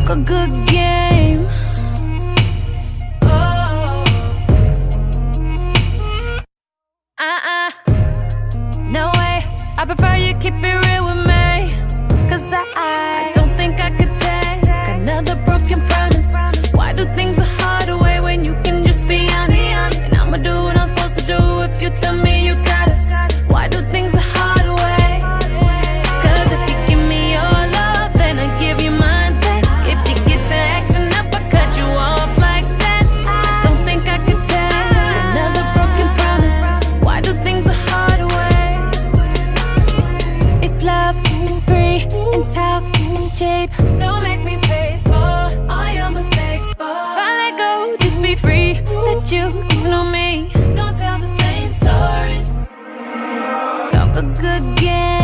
talk a good game. No way, I prefer you keep it real with me. Cause I don't think I could take another broken promise. Why do things the hard way when you can just be honest? And I'ma do what I'm supposed to do if you tell me you got us. Why do things the hard way? Cause if you give me your love, then I give you mine back. If you get to acting up, I cut you off like that. I don't think I could take another broken promise. Why do things the hard way? If love is free and talk is cheap, don't make me pay for all your mistakes. If I let go, just be free. Let you get to know me. Don't tell the same stories. Talk a good game.